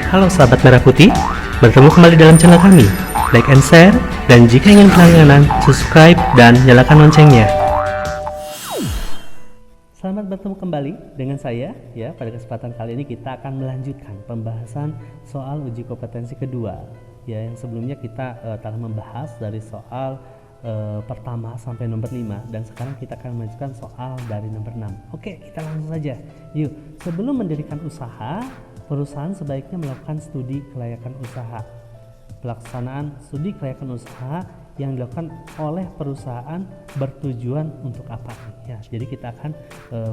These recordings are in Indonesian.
Halo sahabat Merah Putih, bertemu kembali dalam channel kami. Like and share, dan jika ingin berlangganan, subscribe dan nyalakan loncengnya. Selamat bertemu kembali dengan saya. Ya, pada kesempatan kali ini kita akan melanjutkan pembahasan soal uji kompetensi kedua. Ya, yang sebelumnya kita telah membahas dari soal pertama sampai nomor 5, dan sekarang kita akan melanjutkan soal dari nomor 6. Oke, kita langsung saja. Yuk, sebelum mendirikan usaha, perusahaan sebaiknya melakukan studi kelayakan usaha. Pelaksanaan studi kelayakan usaha yang dilakukan oleh perusahaan bertujuan untuk apa? Ya, jadi kita akan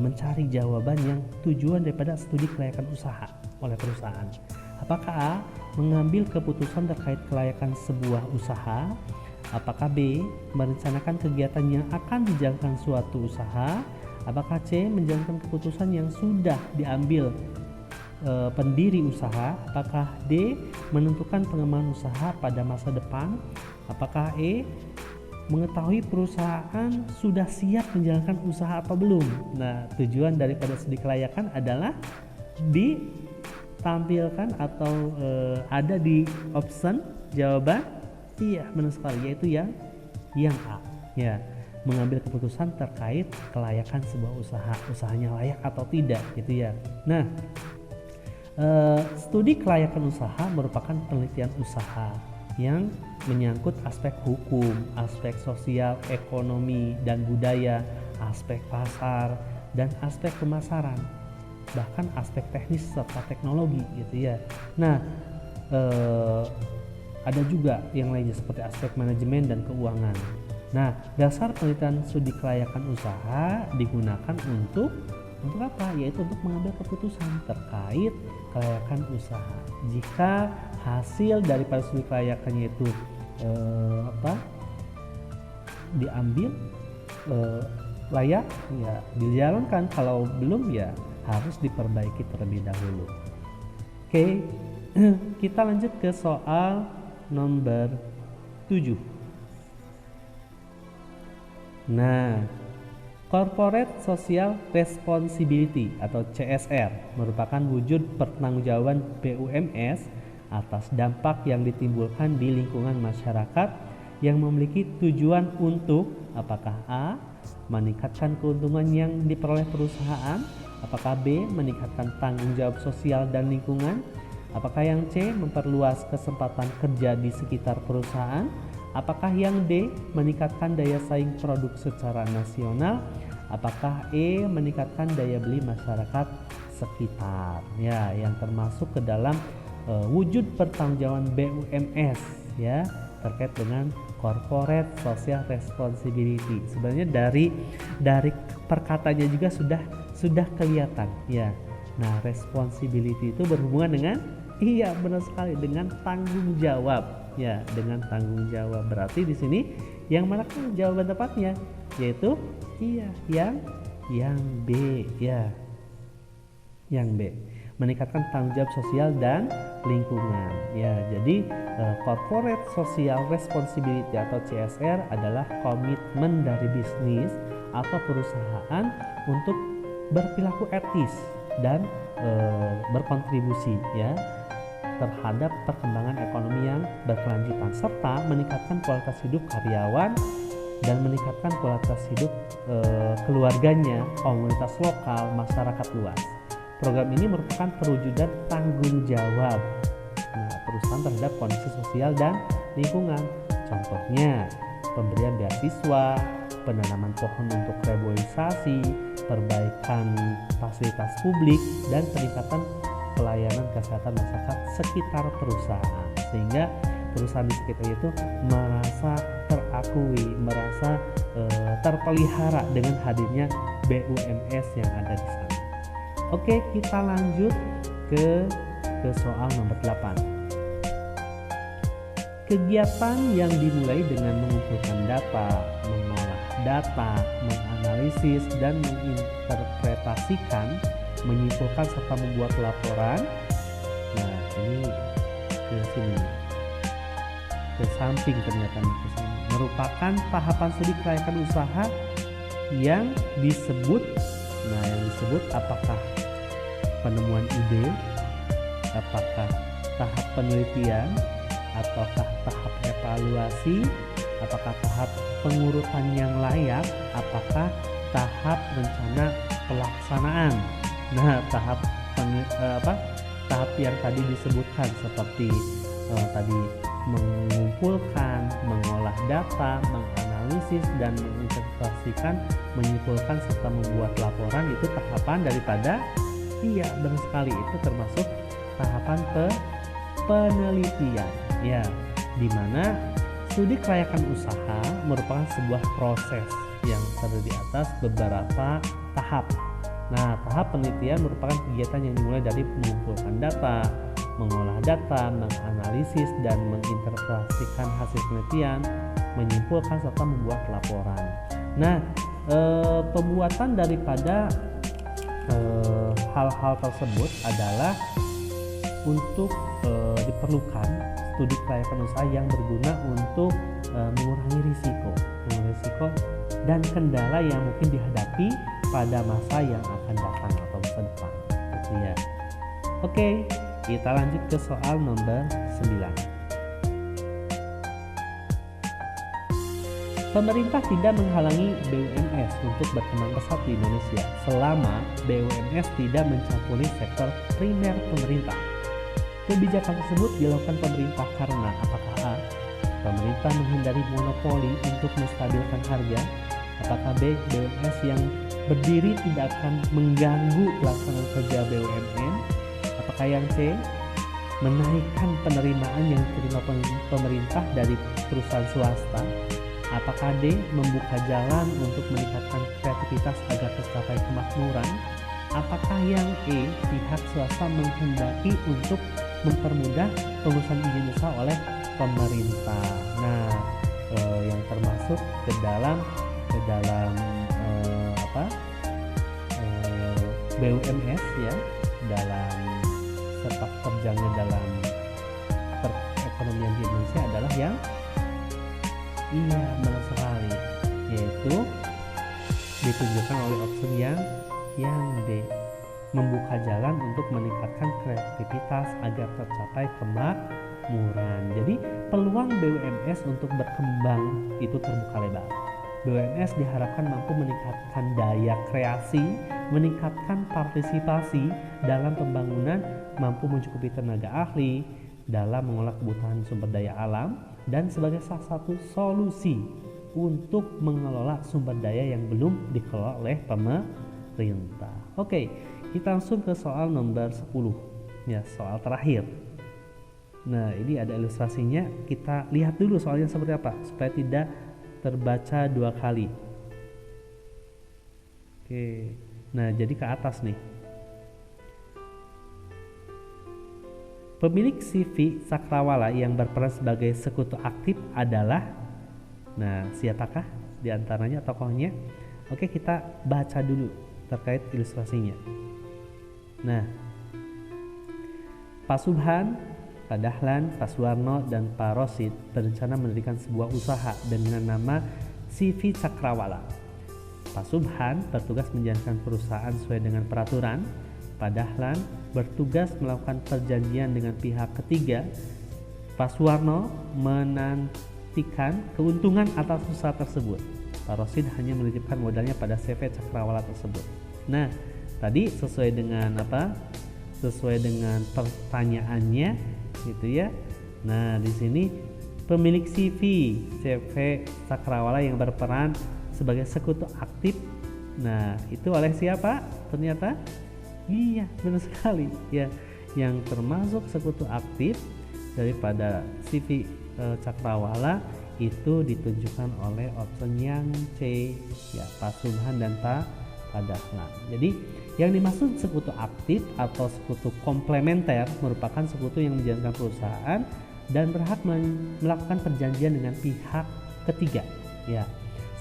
mencari jawaban yang tujuan daripada studi kelayakan usaha oleh perusahaan. Apakah A, mengambil keputusan terkait kelayakan sebuah usaha? Apakah B, merencanakan kegiatan yang akan dijalankan suatu usaha? Apakah C, menjalankan keputusan yang sudah diambil pendiri usaha? Apakah D, menentukan pengembangan usaha pada masa depan? Apakah E, mengetahui perusahaan sudah siap menjalankan usaha atau belum? Nah, tujuan daripada studi kelayakan adalah ditampilkan atau ada di option jawaban. Iya, benar sekali, yaitu yang A. Ya, mengambil keputusan terkait kelayakan sebuah usaha, usahanya layak atau tidak, gitu ya. Nah, studi kelayakan usaha merupakan penelitian usaha yang menyangkut aspek hukum, aspek sosial, ekonomi dan budaya, aspek pasar dan aspek pemasaran, bahkan aspek teknis serta teknologi, gitu ya. Nah, ada juga yang lainnya seperti aspek manajemen dan keuangan. Nah, dasar penelitian studi kelayakan usaha digunakan untuk apa? Yaitu untuk mengambil keputusan terkait kelayakan usaha. Jika hasil daripada studi kelayakannya itu diambil layak, ya dijalankan. Kalau belum, ya harus diperbaiki terlebih dahulu. Oke, kita lanjut ke soal nomor 7. Nah, Corporate Social Responsibility atau CSR merupakan wujud pertanggungjawaban BUMS atas dampak yang ditimbulkan di lingkungan masyarakat yang memiliki tujuan untuk apakah A, meningkatkan keuntungan yang diperoleh perusahaan, apakah B, meningkatkan tanggung jawab sosial dan lingkungan, apakah yang C, memperluas kesempatan kerja di sekitar perusahaan, apakah yang D, meningkatkan daya saing produk secara nasional, apakah E, meningkatkan daya beli masyarakat sekitar. Ya, yang termasuk ke dalam wujud pertanggungjawaban BUMS, ya, terkait dengan Corporate Social Responsibility. Sebenarnya dari perkataannya juga sudah kelihatan, ya. Nah, responsibility itu berhubungan dengan, iya benar sekali, dengan tanggung jawab, ya, dengan tanggung jawab. Berarti di sini yang mana kan jawaban tepatnya, yaitu iya yang B, ya, yang B, meningkatkan tanggung jawab sosial dan lingkungan. Ya, jadi Corporate Social Responsibility atau CSR adalah komitmen dari bisnis atau perusahaan untuk berperilaku etis dan berkontribusi, ya, terhadap perkembangan ekonomi yang berkelanjutan serta meningkatkan kualitas hidup karyawan dan meningkatkan kualitas hidup keluarganya, komunitas lokal, masyarakat luas. Program ini merupakan perwujudan tanggung jawab perusahaan terhadap kondisi sosial dan lingkungan. Contohnya, pemberian beasiswa, penanaman pohon untuk reboisasi, perbaikan fasilitas publik, dan peningkatan pelayanan kesehatan masyarakat sekitar perusahaan, sehingga perusahaan di sekitar itu merasa terakui, merasa terpelihara dengan hadirnya BUMS yang ada di sana. Oke, kita lanjut ke soal nomor 8. Kegiatan yang dimulai dengan mengumpulkan data, mengolah data, menganalisis dan menginterpretasikan, menyimpulkan serta membuat laporan. Nah, ini ke sini, ke samping ternyata ke sini, merupakan tahapan studi kelayakan usaha yang disebut. Nah, yang disebut apakah penemuan ide, apakah penelitian, ataukah tahap evaluasi, apakah tahap pengurutan yang layak, apakah tahap rencana pelaksanaan. Nah, tahap yang tadi disebutkan seperti tadi mengumpulkan, mengolah data, menganalisis dan menginterpretasikan, menyimpulkan serta membuat laporan, itu tahapan daripada benar sekali, itu termasuk tahapan penelitian ya, di mana studi kelayakan usaha merupakan sebuah proses yang terdiri atas beberapa tahap. Nah, tahap penelitian merupakan kegiatan yang dimulai dari mengumpulkan data, mengolah data, menganalisis dan menginterpretasikan hasil penelitian, menyimpulkan serta membuat laporan. Nah, pembuatan daripada hal-hal tersebut adalah untuk diperlukan studi kelayakan usaha yang berguna untuk mengurangi risiko dan kendala yang mungkin dihadapi pada masa yang akan datang atau masa depan, gitu ya. Oke, kita lanjut ke soal nomor 9. Pemerintah tidak menghalangi BUMS untuk berkembang pesat di Indonesia selama BUMS tidak mencampuri sektor primer pemerintah. Kebijakan tersebut dilakukan pemerintah karena apakah A. Pemerintah menghindari monopoli untuk menstabilkan harga, apakah B. BUMS yang berdiri tidak akan mengganggu pelaksanaan kerja BUMN, apakah yang C. Menaikkan penerimaan yang diterima pemerintah dari perusahaan swasta, apakah D. Membuka jalan untuk meningkatkan kreativitas agar tercapai kemakmuran, apakah yang E. Pihak swasta menghendaki untuk mempermudah pengurusan izin usaha oleh pemerintah. Nah, yang termasuk ke dalam BUMS ya, dalam sepak terjangnya dalam perekonomian di Indonesia adalah yang benar sekali, yaitu ditunjukkan oleh opsi yang D, membuka jalan untuk meningkatkan kreativitas agar tercapai kemakmuran. Jadi peluang BUMS untuk berkembang itu terbuka lebar. BUMS diharapkan mampu meningkatkan daya kreasi, meningkatkan partisipasi dalam pembangunan, mampu mencukupi tenaga ahli dalam mengolah kebutuhan sumber daya alam, dan sebagai salah satu solusi untuk mengelola sumber daya yang belum dikelola oleh pemerintah. Oke, kita langsung ke soal nomor 10 ya, soal terakhir. Nah, ini ada ilustrasinya, kita lihat dulu soalnya seperti apa supaya tidak terbaca dua kali. Oke, nah jadi ke atas nih. Pemilik CV Cakrawala yang berperan sebagai sekutu aktif adalah, nah siapakah di antaranya tokohnya? Oke, kita baca dulu terkait ilustrasinya. Nah, Pak Subhan, Pak Dahlan, Pak Suwarno, dan Pak Rosid berencana mendirikan sebuah usaha dengan nama CV Cakrawala. Pak Subhan bertugas menjalankan perusahaan sesuai dengan peraturan. Pak Dahlan bertugas melakukan perjanjian dengan pihak ketiga. Pak Suwarno menantikan keuntungan atas usaha tersebut. Pak Rosid hanya menitipkan modalnya pada CV Cakrawala tersebut. Nah, tadi sesuai dengan apa? Sesuai dengan pertanyaannya gitu ya. Nah, di sini pemilik CV Cakrawala yang berperan sebagai sekutu aktif. Nah, itu oleh siapa? Ternyata iya, benar sekali ya. Yang termasuk sekutu aktif daripada CV Cakrawala itu ditunjukkan oleh opsi yang C ya, Pak Subhan dan Pak Dahlan. Jadi yang dimaksud sekutu aktif atau sekutu komplementer merupakan sekutu yang menjalankan perusahaan dan berhak melakukan perjanjian dengan pihak ketiga. Ya,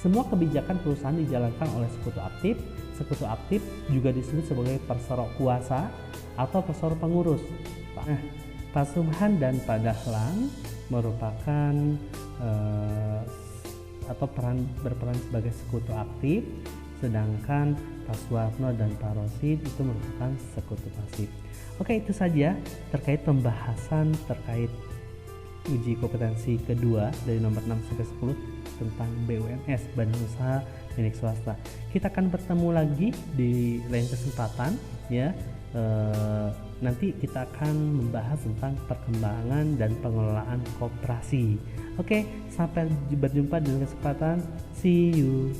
semua kebijakan perusahaan dijalankan oleh sekutu aktif. Sekutu aktif juga disebut sebagai perserok kuasa atau perserok pengurus. Nah, Pak Subhan dan Pak Dahlan merupakan atau berperan sebagai sekutu aktif, sedangkan Pak Suwarno dan Pak Rosid itu merupakan sekutu pasif. Oke, itu saja terkait pembahasan terkait uji kompetensi kedua dari nomor 6 sampai 10 tentang BUMS, Badan Usaha Milik Swasta. Kita akan bertemu lagi di lain kesempatan ya. Nanti kita akan membahas tentang perkembangan dan pengelolaan koperasi. Oke, sampai berjumpa di kesempatan. See you.